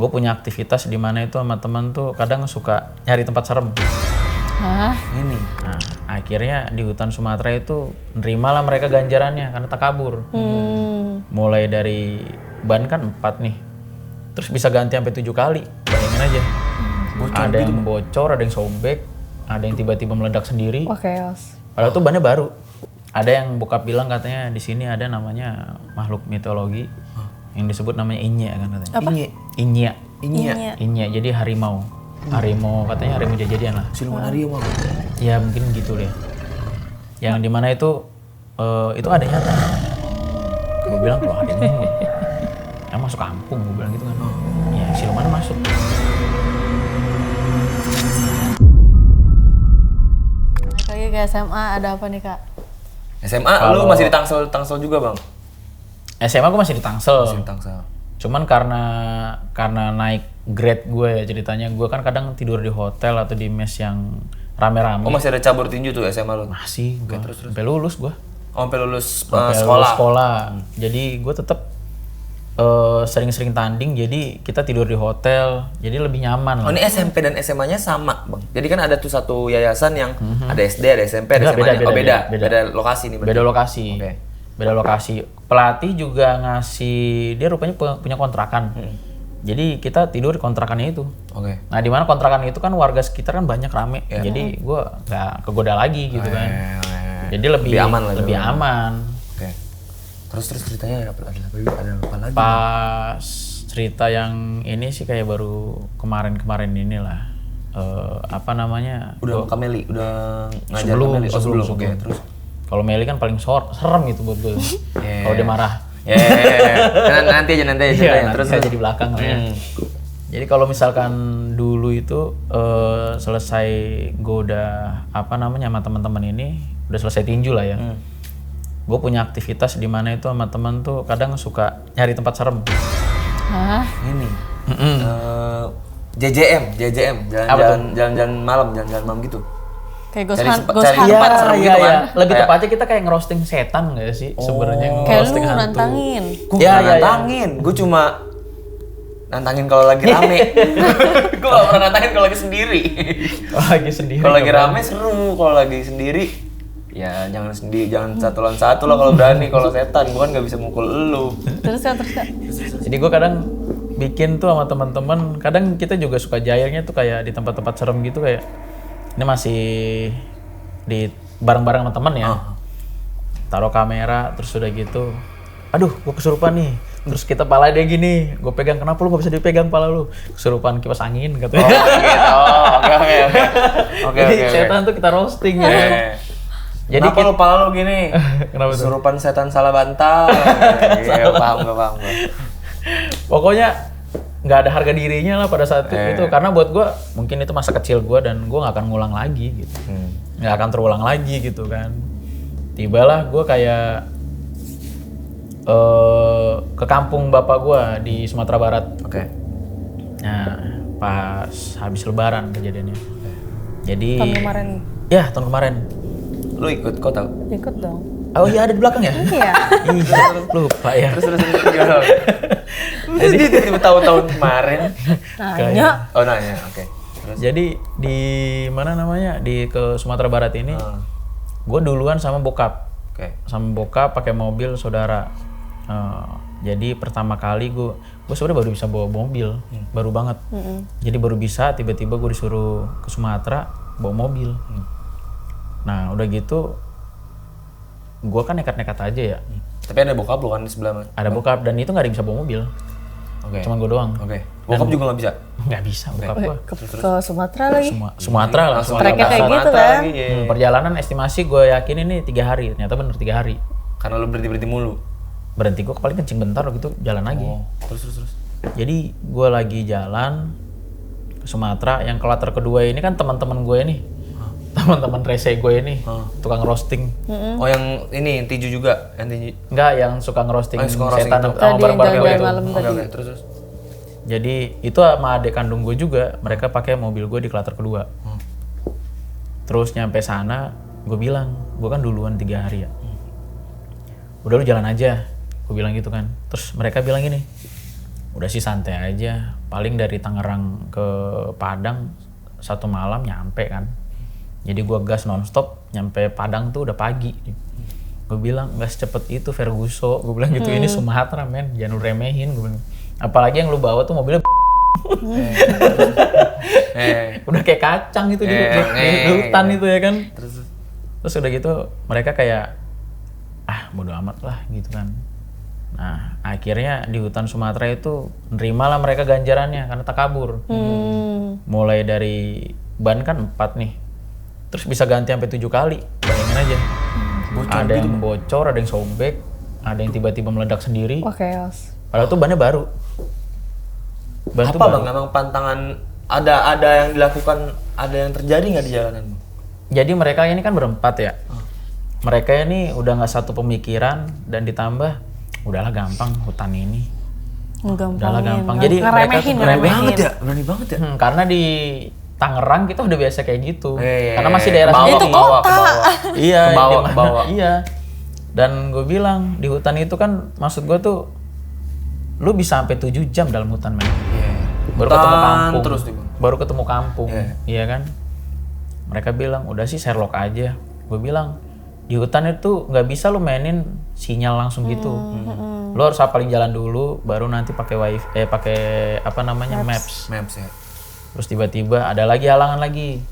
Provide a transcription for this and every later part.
gue punya aktivitas di mana itu sama teman tuh kadang suka nyari tempat serem. Hah? Ini. Nah, akhirnya di hutan Sumatera itu nerimalah mereka ganjarannya karena takabur. Mulai dari ban kan 4 nih, terus bisa ganti sampai 7 kali, bayangin aja. Ada yang bocor, ada yang sobek, ada yang tiba-tiba meledak sendiri. Wah, chaos. Padahal tuh bannya baru. Ada yang bokap bilang katanya di sini ada namanya makhluk mitologi yang disebut namanya Inya kan katanya. Apa? Inya. Inya. Jadi harimau. Harimau katanya harimau jadian lah. Siluman harimau. Ya mungkin gitu deh. Yang dimana itu ada nyata. Gue bilang kalau harimau yang masuk kampung, gue bilang gitu kan. Ya siluman masuk. Lagi ke SMA ada apa nih, Kak? SMA lu masih di Tangsel juga, Bang? SMA gue masih di Tangsel. Masih di Tangsel. Cuman karena naik grade gue ya ceritanya, gue kan kadang tidur di hotel atau di mes yang rame-rame. Oh, masih ada cabur tinju tuh SMA lu? Masih, sampai lulus gue. Oh, sampai lulus Sampai sekolah. lulus sekolah. Jadi gue tetap sering-sering tanding, jadi kita tidur di hotel, jadi lebih nyaman Oh, lah. ini SMP dan SMA-nya sama, Bang. Jadi kan ada tuh satu yayasan yang ada SD, ada SMP, ada Enggak, SMA-nya. beda. Beda lokasi nih berarti. Beda lokasi. Oke. Beda lokasi. Pelatih juga ngasih, dia rupanya punya kontrakan. Jadi kita tidur di kontrakannya itu. Oke. Nah, di mana kontrakan itu kan warga sekitar kan banyak rame. Jadi gue nggak kegoda lagi gitu kan. Jadi lebih aman lah. lebih aman. Oke. Terus ceritanya ada apa lagi? Pas cerita yang ini sih kayak baru kemarin inilah. Apa namanya? Udah Kameli, udah ngajar sebelum, Kameli. Oh, sebelum. sebelum. Oke, terus. Kalau Meli kan paling serem gitu buat gue. Kalau dia marah. Nanti aja Iya, ceritanya. terus aja di belakang lah ya. Jadi kalau misalkan dulu itu selesai gue udah sama teman-teman ini udah selesai tinju lah ya. Gue punya aktivitas di mana itu sama teman tuh kadang suka nyari tempat serem. Hah? Ini. JJM, jalan-jalan malam gitu. Kayak Cari tempat serem gitu kan. Lebih tepatnya kita kayak ngerosting setan nggak sih sebenarnya, Kayak lu ngerosting hantu. nantangin. Gue nantangin, gue cuma nantangin kalau lagi rame. Gue gak pernah nantangin kalau lagi sendiri. Lagi sendiri. Kalau lagi rame seru, kalau lagi sendiri ya jangan sendiri, jangan satu lawan satu lah kalau berani. Kalau setan, gue kan gak bisa mukul elu. Terus Kak. Jadi gue kadang bikin tuh sama teman-teman, kadang kita juga suka jailnya tuh kayak di tempat-tempat serem gitu, kayak ini masih di bareng-bareng sama teman ya. Taruh kamera, terus udah gitu, aduh gue kesurupan nih. Terus kita pala dia gini, gue pegang, kenapa lu gak bisa dipegang pala lu? Kesurupan kipas angin katanya. Jadi setan tuh kita roasting ya. Jadi kenapa lu pala lu gini? Kenapa tuh? Kesurupan setan salah bantal. Iya, paham. Pokoknya nggak ada harga dirinya lah pada saat itu, karena buat gue mungkin itu masa kecil gue dan gue nggak akan ngulang lagi gitu, nggak akan terulang lagi gitu kan. Tibalah gue kayak ke kampung bapak gue di Sumatera Barat. Oke. Nah pas habis Lebaran kejadiannya. Jadi Tahun kemarin. Ya tahun kemarin. Lu ikut kok tau? Ikut dong. Oh iya ada di belakang ya? Iya. Iya lupa ya. Terus Jadi tiba-tiba tahun kemarin. Nanya. Oh nanya, oke. Terus? Jadi di mana namanya ke Sumatera Barat ini, gue duluan sama bokap. Oke. Sama bokap pakai mobil saudara. Jadi pertama kali gue sebenarnya baru bisa bawa mobil, baru banget. Jadi baru bisa tiba-tiba gue disuruh ke Sumatera bawa mobil. Nah udah gitu, gue kan nekat-nekat aja ya. Tapi ada bokap lu kan di sebelah. Ada bokap dan itu nggak ada yang bisa bawa mobil. Oke. Cuman gue doang. Oke. Bokap juga nggak bisa. Nggak bisa bokap gue. Ke Sumatera lagi. Sumatera lah. Treknya kayak gitu Sumatera kan. lagi, iya. Perjalanan estimasi gue yakin ini 3 hari. Ternyata bener 3 hari. Karena lu berhenti mulu. Berhenti gue paling kencing bentar gitu jalan lagi. Terus. Jadi gue lagi jalan ke Sumatera, yang kloter kedua ini kan teman-teman gue nih. Teman-teman rese gue ini, tukang roasting. Oh yang ini tinju juga, yang tinju. Enggak, yang suka ngerosting setan Tadi sama bareng-bareng jalan-jalan gitu. malam tadi. Oke, terus. Jadi itu sama adik kandung gue juga, mereka pakai mobil gue di kloter kedua. Terus nyampe sana, gue bilang, gue kan duluan 3 hari ya. Udah lu jalan aja, gue bilang gitu kan. Terus mereka bilang gini, udah sih santai aja, paling dari Tangerang ke Padang 1 malam nyampe kan. Jadi gue gas nonstop, nyampe Padang tuh udah pagi. Gue bilang nggak secepat itu Ferguson, gue bilang gitu, ini Sumatera men, jangan lu remehin, gue bilang. Apalagi yang lu bawa tuh mobilnya udah kayak kacang itu di hutan itu ya kan. Terus udah gitu mereka kayak bodo amat lah gitu kan. Nah akhirnya di hutan Sumatera itu nerimalah mereka ganjarannya karena takabur. Mulai dari ban kan 4 nih, terus bisa ganti sampai 7 kali, bayangin aja. Ada yang bocor, ada yang sobek, ada yang tiba-tiba meledak sendiri. Wah chaos. Padahal tuh bannya baru. Ban tuh Apa baru. bang, emang pantangan ada yang dilakukan, ada yang terjadi nggak di jalanan bang? Jadi mereka ini kan berempat ya. Mereka ini udah nggak satu pemikiran dan ditambah udahlah gampang hutan ini. Udahlah gampang. Jadi mereka tuh Berani banget ya. karena di Tangerang kita udah biasa kayak gitu. Karena masih daerah Bawah, sendiri. Itu kota. Iya, ke bawah. Iya. Dan gue bilang di hutan itu kan maksud gue tuh lu bisa sampai 7 jam dalam hutan men. Baru ketemu kampung. Terus nih, baru ketemu kampung. Iya kan? Mereka bilang udah sih Sherlock aja. Gue bilang di hutan itu nggak bisa lu mainin sinyal langsung gitu. Lu harus hafalin jalan dulu, baru nanti pakai wifi, pakai apa namanya maps ya. Terus tiba-tiba ada lagi halangan lagi,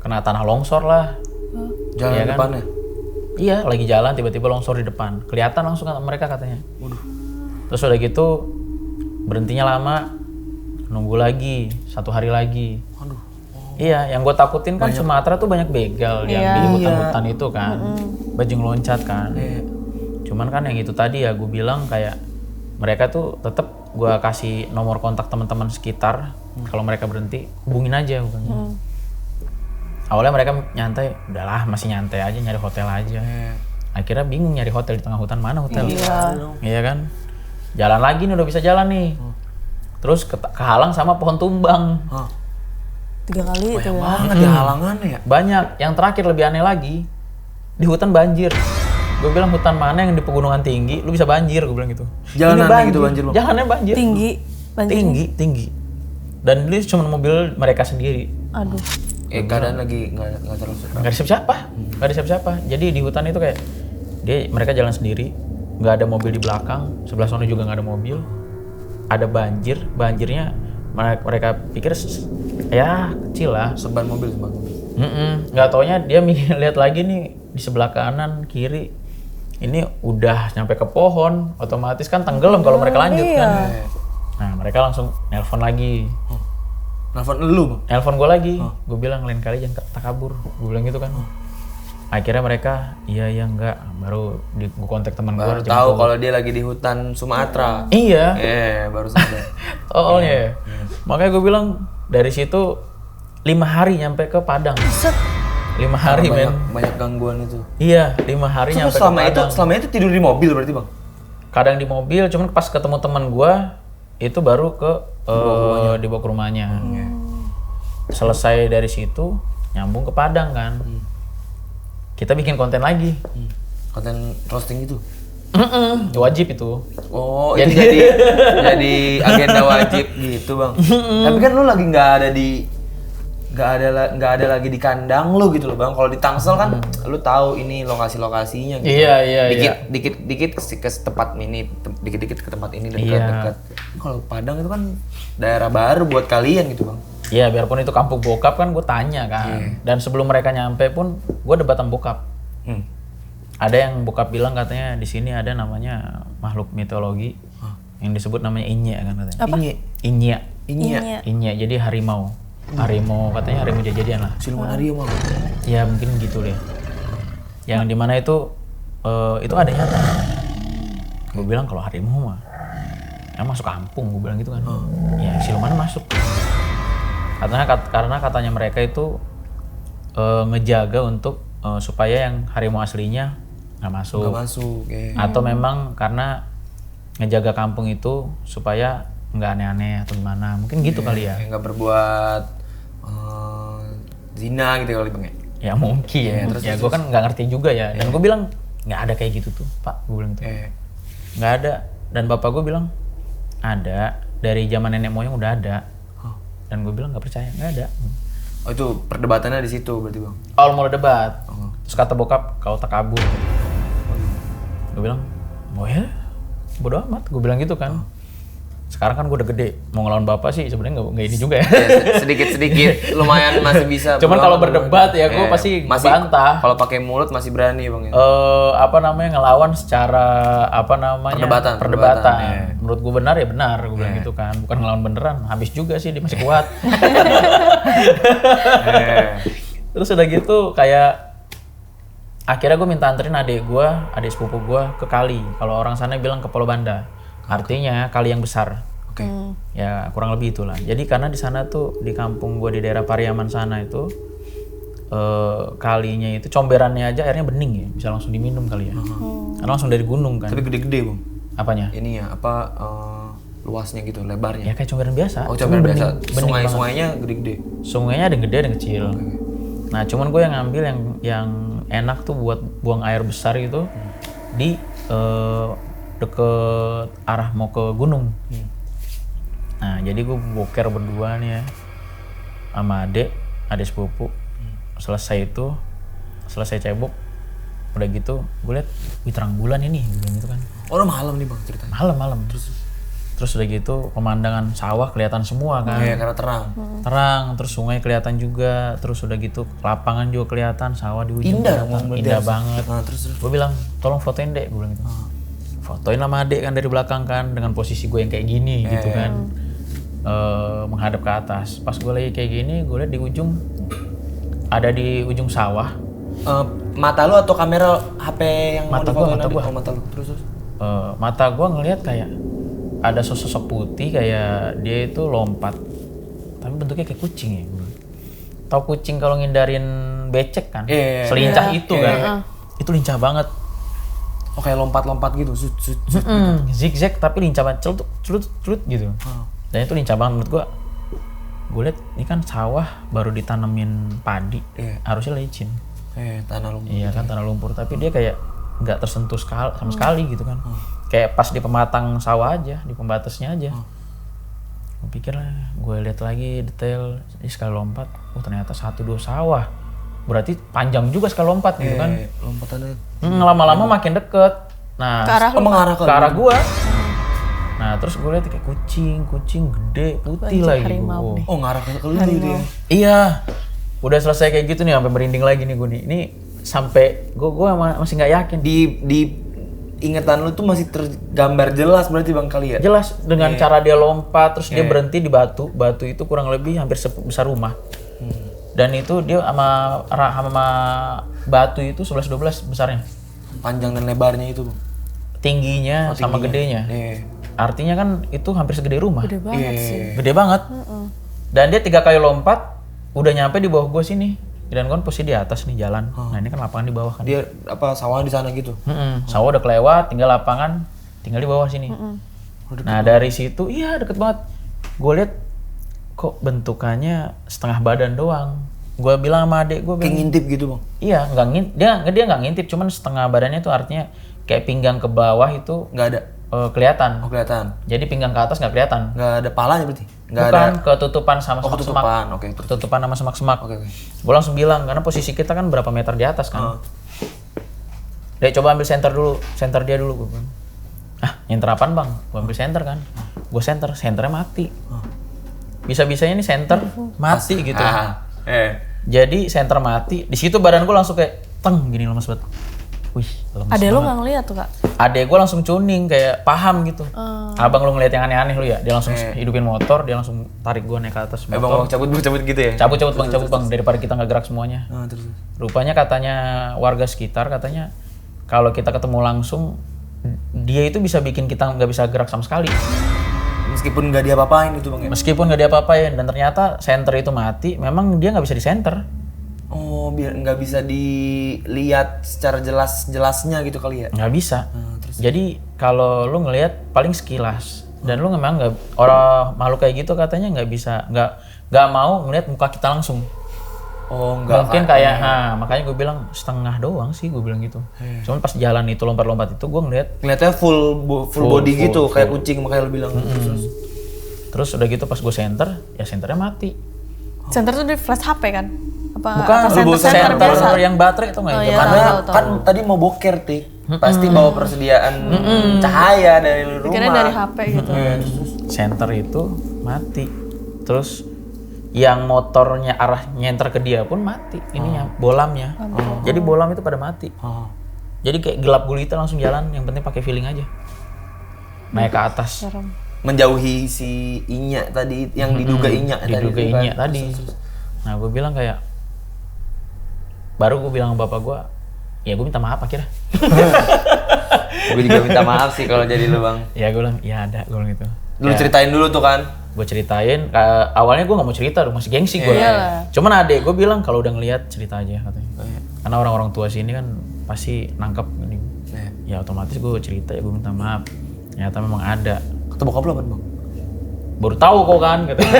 kena tanah longsor lah. Jalan Iya kan? depannya. Iya, lagi jalan tiba-tiba longsor di depan. Kelihatan langsung kata mereka katanya. Terus udah gitu berhentinya lama, nunggu lagi 1 hari lagi. Iya, yang gue takutin kan Sumatera tuh banyak begal yang di hutan-hutan itu kan, bajing loncat kan. Cuman kan yang itu tadi ya gue bilang kayak mereka tuh tetap gue kasih nomor kontak teman-teman sekitar. Kalau mereka berhenti, hubungin aja. Awalnya mereka nyantai, udahlah masih nyantai aja nyari hotel aja. Akhirnya bingung nyari hotel di tengah hutan, mana hotel? Iya kan? Jalan lagi nih, udah bisa jalan nih. Terus kehalang sama pohon tumbang. 3 kali itu ya. Banget ya halangannya ya. Banyak. Yang terakhir lebih aneh lagi, di hutan banjir. Gue bilang hutan mana yang di pegunungan tinggi, lu bisa banjir, gue bilang gitu. Jalanannya gitu banjir bang? Jalannya banjir. Tinggi. Banjirnya. Tinggi. Dan ini cuma mobil mereka sendiri. Aduh. Keadaan lagi nggak terlalu suka. Nggak ada siapa-siapa. Jadi di hutan itu kayak mereka jalan sendiri, nggak ada mobil di belakang, sebelah sana juga nggak ada mobil. Ada banjirnya mereka pikir ya kecil lah. Seban mobil. Nggak taunya dia lihat lagi nih di sebelah kanan kiri. Ini udah nyampe ke pohon, otomatis kan tenggelam kalau mereka lanjut kan. Nah mereka langsung nelpon lagi. Nelfon lu bang? Nelpon gue lagi, gue bilang lain kali jangan takabur, gue bilang gitu kan. Akhirnya mereka iya enggak, baru gue kontak teman gue. Baru tahu kalau dia lagi di hutan Sumatera. Iya. Baru sadar. Ya. Makanya gue bilang dari situ 5 hari nyampe ke Padang. 5 hari men. Banyak gangguan itu. Iya, 5 hari nyampe ke Padang. Selama itu tidur di mobil berarti bang? Kadang di mobil, cuman pas ketemu teman gue itu baru dibawa ke rumahnya. Selesai dari situ nyambung ke Padang kan. Kita bikin konten lagi. Konten roasting itu? Wajib itu. Oh, itu jadi agenda wajib gitu bang. Tapi kan lu lagi nggak ada lagi di kandang lu gitu loh bang. Kalau di Tangsel kan lu tahu ini lokasinya gitu. Iya. Dikit ke tempat ini, dikit ke tempat ini dekat. Kalau Padang itu kan daerah baru buat kalian gitu bang. Iya, biarpun itu kampung bokap kan gue tanya kan. Dan sebelum mereka nyampe pun gue debat sama bokap. Ada yang bokap bilang katanya di sini ada namanya makhluk mitologi yang disebut namanya Inye kan katanya. Apa? Inye. Jadi harimau. Katanya harimau jadian lah. Siluman harimau. Ya mungkin gitu deh. Yang dimana itu ada nyata. Gue bilang kalau harimau mah ya masuk kampung, gue bilang gitu kan. Ya siluman masuk. Karena katanya mereka itu ngejaga untuk supaya yang harimau aslinya nggak masuk. Atau memang karena ngejaga kampung itu supaya nggak aneh-aneh atau gimana, mungkin gitu kali ya. Nggak berbuat zina gitu kali bang ya? Ya mungkin. Ya gue kan nggak ngerti juga ya. Dan gue bilang nggak ada kayak gitu tuh pak, gue bilang gitu. Nggak ada. Dan bapak gue bilang ada, dari zaman nenek moyang udah ada. Dan gue bilang nggak percaya, nggak ada. Oh itu perdebatannya di situ berarti bang? Awal mulai debat. Terus kata bokap, kau tak kabur. Gue bilang, oh ya, bodo amat. Gue bilang gitu kan. Sekarang kan gue udah gede, mau ngelawan bapak sih sebenarnya nggak ini juga ya. Sedikit-sedikit lumayan masih bisa. Cuman kalau berdebat ya gue pasti masih bantah. Kalau pakai mulut masih berani bang ya. Ngelawan secara perdebatan. Ya. Menurut gue benar ya benar, gue bilang gitu kan. Bukan ngelawan beneran, habis juga sih dia masih kuat. Terus udah gitu kayak akhirnya gue minta anterin adik sepupu gue ke kali. Kalau orang sana bilang ke Pulau Banda. Artinya kali yang besar. Oke. Ya kurang lebih itulah. Jadi karena di sana tuh di kampung gue di daerah Pariaman sana itu kalinya itu comberannya aja airnya bening ya, bisa langsung diminum kali ya. Karena langsung dari gunung kan. Tapi gede-gede bang. Apanya? Ini ya luasnya gitu, lebarnya. Ya kayak comberan biasa. Oh comberan biasa. Bening Sungainya gede-gede. Sungainya ada yang gede ada yang kecil. Nah cuman gue yang ngambil yang enak tuh buat buang air besar gitu di deket arah mau ke gunung. Nah jadi gue boker berdua nih ya sama adik sepupu. Selesai cebok udah gitu gue liat wih terang bulan ini gitu kan. Oh malam nih bang ceritanya. Malam terus udah gitu pemandangan sawah kelihatan semua kan. Iya karena terang terus sungai kelihatan juga, terus udah gitu lapangan juga kelihatan, sawah di ujung indah banget. Nah, terus gue bilang tolong fotoin dek, gue bilang gitu. Fotoin sama adek kan dari belakang kan dengan posisi gue yang kayak gini gitu kan. Menghadap ke atas. Pas gue lagi kayak gini, gue liat di ujung sawah. Mata lu atau kamera HP yang Mata mau gua. Oh, mata lu. Terus. Mata gue ngeliat kayak ada sosok putih kayak dia itu lompat. Tapi bentuknya kayak kucing ya. Tahu kucing kalau ngindarin becek kan? Selincah itu kan. Itu lincah banget. Oh kayak lompat-lompat gitu, zigzag tapi lincah banget, celut gitu. Dan itu lincah banget menurut gua. Gue liat ini kan sawah baru ditanemin padi, harusnya licin. Tanah lumpur. Iya kan tanah lumpur, tapi dia kayak nggak tersentuh sama sekali gitu kan. Kayak pas di pematang sawah aja, di pembatasnya aja. Gue pikir lah, gue lihat lagi detail, ini sekali lompat, ternyata 1-2 sawah. Berarti panjang juga sekali lompat gitu kan. Lompatannya. Lama-lama makin deket. Nah, mengarah ke arah gua. Nah, terus gue lihat kayak kucing gede, putih lagi. Oh, ngarah ke lu dia. Iya. Udah selesai kayak gitu nih, sampai merinding lagi nih gue nih. Ini sampai gua masih nggak yakin. Di ingatan lu tuh masih tergambar jelas berarti bang kali ya? Jelas dengan cara dia lompat, terus dia berhenti di batu. Batu itu kurang lebih hampir sebesar rumah. Dan itu dia sama batu itu 11-12 besarnya. Panjang dan lebarnya itu bang? Tingginya sama gedenya. Artinya kan itu hampir segede rumah. Gede banget sih. Gede banget. Dan dia 3 kali lompat, udah nyampe di bawah gue sini. Dan gue posisi di atas nih jalan. Nah ini kan lapangan di bawah kan. Dia sawah di sana gitu? Sawah udah kelewat, tinggal lapangan, tinggal di bawah sini. Nah dari situ, iya deket banget. Gue lihat kok bentukannya setengah badan doang. Gue bilang sama adek gue, kayak ngintip gitu bang? Iya, dia nggak ngintip, cuman setengah badannya tuh artinya kayak pinggang ke bawah itu nggak ada kelihatan. Oh kelihatan. Jadi pinggang ke atas nggak kelihatan. Nggak ada palanya berarti? Bukan, ketutupan sama semak-semak. Oke. Ketutupan sama semak-semak. Oke. Gue langsung bilang karena posisi kita kan berapa meter di atas kan. Dek coba ambil senter dia dulu gue bilang. Nyenter apaan bang? Gue ambil senter kan. Gue senternya mati. Bisa-bisanya nih senter mati gitu. Jadi senter mati, di situ badan gue langsung kayak gini lemes banget. Wih, lemes. Adek lu nggak ngeliat tuh kak? Adek gue langsung cuning kayak paham gitu. Abang lu ngeliat yang aneh-aneh lu ya, dia langsung hidupin motor, dia langsung tarik gue naik ke atas motor. Bang cabut gitu ya? Cabut bang, daripada kita nggak gerak semuanya. Terus. Rupanya katanya warga sekitar katanya kalau kita ketemu langsung, dia itu bisa bikin kita nggak bisa gerak sama sekali. Meskipun nggak diapa-apain gitu bang ya? Meskipun nggak diapa-apain, dan ternyata senter itu mati, memang dia nggak bisa disenter. Oh, biar nggak bisa dilihat secara jelasnya gitu kali ya? Nggak bisa. Jadi kalau lu ngelihat paling sekilas, dan lu memang nggak, orang makhluk kayak gitu katanya nggak bisa, nggak mau ngelihat muka kita langsung. Oh, nggak. Mungkin kayak, makanya gue bilang setengah doang sih, gue bilang gitu. Cuman pas jalan itu lompat-lompat itu gue ngelihatnya full body gitu, kayak kucing makanya lu bilang. Terus. Terus udah gitu pas gue senter, ya senternya mati. Center tuh di flash HP kan? Apa Bukan, apa center biasa? yang baterai itu nggak Oh, yang iya. Karena tahu. kan tadi mau boker Tik. Pasti bawa persediaan cahaya dari rumah. Pikirnya dari HP gitu. Center itu mati. Terus yang motornya arah nyenter ke dia pun mati. Ininya bolamnya. Jadi bolam itu pada mati. Jadi kayak gelap gulita langsung jalan. Yang penting pakai feeling aja. Naik ke atas. Serem. Menjauhi si Inya tadi yang diduga Inya tadi. Diduga itu kan. Inya tadi. Nah gue bilang kayak, baru gue bilang ke bapak gue, ya gue minta maaf akhirnya. Gue juga minta maaf sih kalau jadi lu Bang. Ya gue bilang, ya ada, gue bilang gitu. Dulu ceritain dulu tuh kan. Gue ceritain, awalnya gue gak mau cerita, masih gengsi gue. Iyalah. Cuman adek gue bilang kalau udah ngeliat cerita aja katanya. Karena orang-orang tua sini kan pasti nangkep ini. Ya otomatis gue cerita, ya gue minta maaf. Ternyata memang ada. Kata bokap lu apa Bang? Baru tahu kok kan katanya.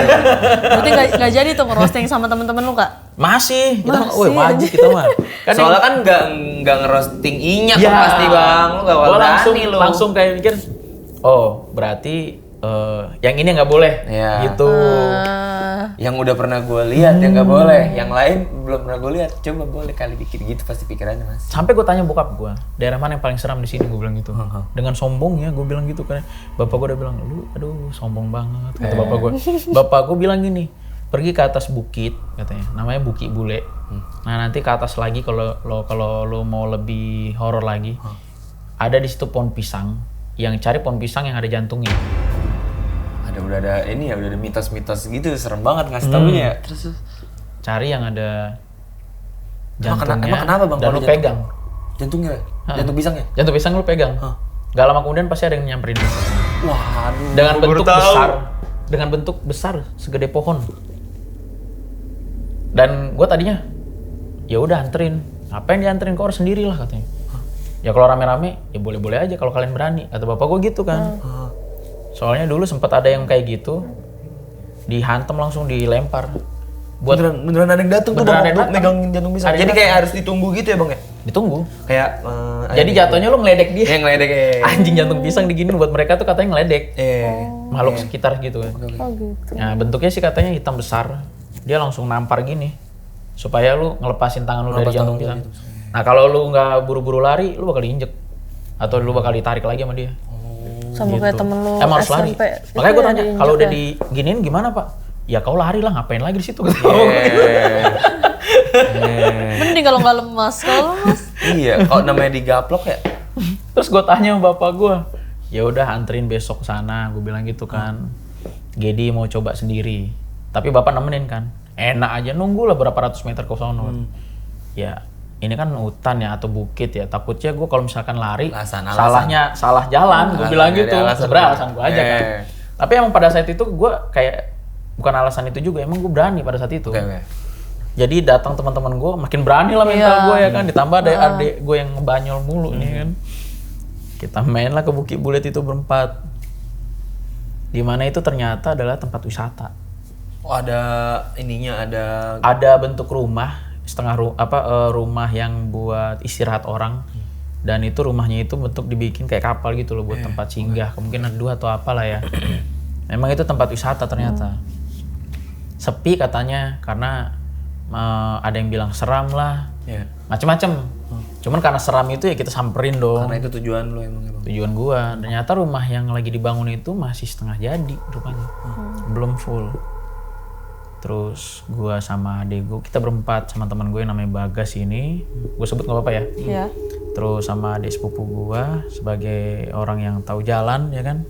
Berarti nggak jadi tuh ngerosting sama temen-temen lu Kak? Masih, kita wajib kita mah. Kan Soalnya kan nggak ngerosting Inya ya, kan pasti Bang. Lu nggak gua berani lu. langsung kayak mikir, oh berarti yang ini nggak boleh, Iya. gitu. Yang udah pernah gue lihat yang nggak boleh, yang lain belum pernah gue lihat. Coba boleh kali bikin gitu pasti pikirannya Mas. Sampai gue tanya bokap gue, daerah mana yang paling seram di sini? Gue bilang gitu. Dengan sombongnya gue bilang gitu kan. Bapak gue udah bilang, lu aduh sombong banget kata bapak gue. Bapak gue bilang gini, pergi ke atas bukit katanya, namanya Bukit Bule. Nah nanti ke atas lagi kalau lo mau lebih horor lagi, ada di situ pohon pisang. Yang cari pohon pisang yang ada jantungnya. Udah ada ini ya, udah ada mitos-mitos gitu, serem banget ngasih taunya ya. Terus Cari yang ada Emang jantungnya kenapa, Bang, dan kalau lu pegang. jantungnya, jantung pisangnya. Jantung pisang lu pegang. Gak lama kemudian pasti ada yang nyamperin. Waduh. Dengan gua baru bentuk tahu. besar, dengan bentuk besar segede pohon. Dan gue tadinya, ya udah anterin. Apa yang dianterin ke orang sendiri lah katanya. Ya kalau rame-rame, ya boleh-boleh aja kalau kalian berani. Kata bapak gue gitu kan. Soalnya dulu sempat ada yang kayak gitu, dihantam langsung dilempar. Beneran ada yang datang tuh Beneran Bang, ada yang datang. megang jantung pisang. Ada yang Jadi kayak datang. harus ditunggu gitu ya Bang ya? Ditunggu. Kayak Jadi jatuhnya lu ngeledek dia. yang ngeledek ya. Anjing jantung pisang diginin buat mereka tuh katanya ngeledek. Makhluk sekitar gitu kan. Oh gitu. Nah bentuknya sih katanya hitam besar. Dia langsung nampar gini. Supaya lu ngelepasin tangan lu dari jantung pisang. Nah kalau lu nggak buru-buru lari, lu bakal diinjek. Atau lu bakal ditarik lagi sama dia. Sama kayak temen lu Emang harus lari. SMP. Makanya gue Itu tanya, yang kalau udah diinjek ya? diginiin gimana pak? Ya kau lari lah, ngapain lagi di situ? Mending kalau nggak lemas. Kalau lemas, Iya, kalau namanya digaplok ya. Terus gue tanya sama bapak gue, ya udah anterin besok ke sana, gue bilang gitu kan. Gedi mau coba sendiri, tapi bapak nemenin kan. Enak aja nunggu lah berapa ratus meter ke sono. Ya ini kan hutan ya atau bukit ya, takutnya gue kalau misalkan lari Alasan. salah jalan, gue bilang gitu. Sebenarnya alasan gue aja kan. Tapi emang pada saat itu gue kayak bukan alasan itu juga, emang gue berani pada saat itu. Jadi datang teman-teman gue makin berani lah mental gue ya kan, ditambah ada adik gue yang ngebanyol mulu nih kan. Kita main lah ke Bukit Bulet itu berempat. Di mana itu ternyata adalah tempat wisata. Oh ada ininya, ada Ada bentuk rumah setengah rumah yang buat istirahat orang. Dan itu rumahnya itu bentuk dibikin kayak kapal gitu loh buat tempat singgah, kemungkinan dua atau apalah ya. Memang itu tempat wisata ternyata. Sepi katanya karena ada yang bilang seram lah, macem-macem. Cuman karena seram itu ya kita samperin dong. karena itu tujuan lo emang ya Bang. Tujuan gua. Ternyata rumah yang lagi dibangun itu masih setengah jadi rupanya, belum full. Terus gua sama adek gua, kita berempat sama teman gue yang namanya Bagas ini, gue sebut nggak apa-apa ya. Iya. Terus sama adik sepupu gua sebagai orang yang tahu jalan ya kan.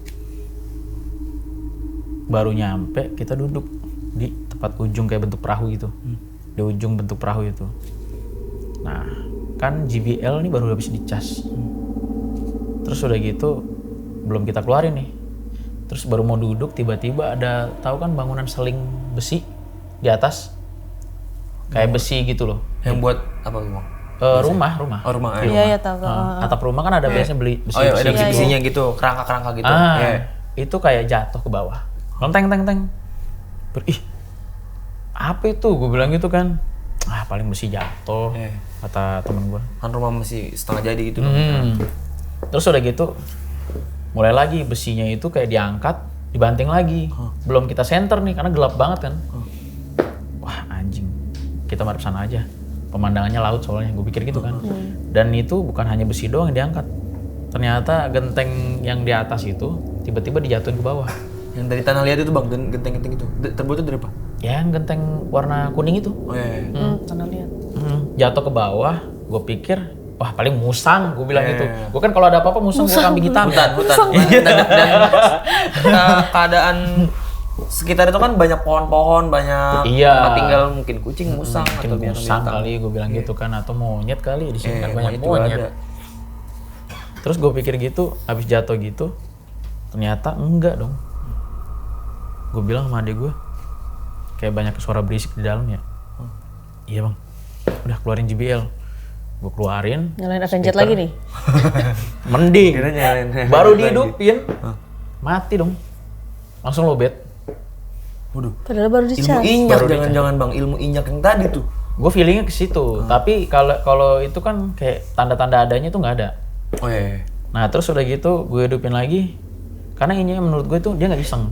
Baru nyampe kita duduk di tempat ujung kayak bentuk perahu gitu. Di ujung bentuk perahu itu. Nah, kan JBL ini baru habis dicas. Terus udah gitu belum kita keluarin nih. Terus baru mau duduk tiba-tiba ada, tahu kan bangunan seling besi di atas? Kayak besi gitu loh. Yang buat apa Bang? Rumah. Oh rumah. Iya tahu. Atap rumah kan ada biasanya beli besi. Oh iya, ada besi-besinya gitu, kerangka-kerangka gitu. Itu kayak jatuh ke bawah. Teng. Ih, apa itu? Gue bilang gitu kan. Paling besi jatuh, kata temen gue. Kan rumah masih setengah jadi gitu. Terus udah gitu, mulai lagi besinya itu kayak diangkat, dibanting lagi. Belum kita center nih karena gelap banget kan. Wah anjing, kita marip sana aja. Pemandangannya laut soalnya, gue pikir gitu kan. Dan itu bukan hanya besi doang yang diangkat. Ternyata genteng yang di atas itu tiba-tiba dijatuhin ke bawah. Yang dari tanah liat itu bang, genteng-genteng itu terbuatnya dari apa? Ya yang genteng warna kuning itu. Oh iya. Tanah liat. Jatuh ke bawah, gue pikir wah paling musang, gue bilang gitu. Gue kan kalau ada apa-apa musang, gue kambing hitam. Hutan. Dan keadaan sekitar itu kan banyak pohon-pohon, banyak tempat tinggal mungkin kucing, musang atau Mungkin musang kali, gue bilang gitu kan, atau monyet kali di sini kan banyak monyet. Terus gue pikir gitu, habis jatuh gitu, ternyata enggak dong. Gue bilang sama adik gue, kayak banyak suara berisik di dalam ya. Iya bang, udah keluarin JBL. Gue keluarin. Nyalain Avenged lagi nih. Mending. Baru dihidupin, Hah? mati dong. Langsung lobet. Waduh. Padahal baru Ilmu dicas. injak jangan-jangan bang, ilmu injak yang tadi tuh. Gue feelingnya ke situ, tapi kalau itu kan kayak tanda-tanda adanya tuh nggak ada. Oh iya. Nah terus udah gitu gue hidupin lagi, karena ini menurut gue tuh dia nggak iseng.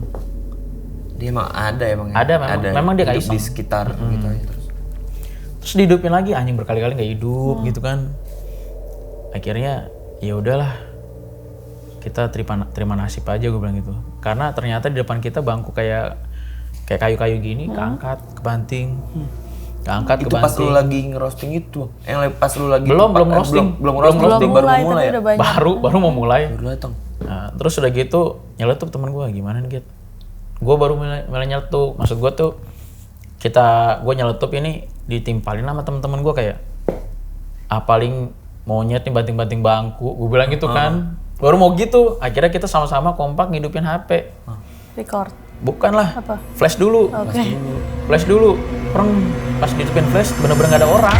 Dia emang ada emang. Ada, memang dia nggak hidup iseng. di sekitar gitu aja terus. Terus dihidupin lagi, anjing berkali-kali nggak hidup gitu kan. Akhirnya ya udahlah, kita terima nasib aja gue bilang gitu. Karena ternyata di depan kita bangku kayak kayu-kayu gini, keangkat, kebanting, keangkat, Itu pas kebanting. lu lagi ngerosting itu, yang pas lu lagi Belum roasting. belum roasting, baru mulai, mulai tapi ya. udah banyak. Baru mau mulai. Baru datang. Nah, terus udah gitu nyeletuk teman gue, gimana nih Git? Gue baru mulai nyeletuk, maksud gue tuh gue nyeletuk ini ditimpalin sama teman-teman gue kayak paling monyet nih banting-banting bangku, gue bilang gitu kan. Baru mau gitu, akhirnya kita sama-sama kompak ngidupin HP. Record. Bukan lah, Apa? flash dulu. Oke. Flash dulu, pas dihidupin flash bener-bener gak ada orang.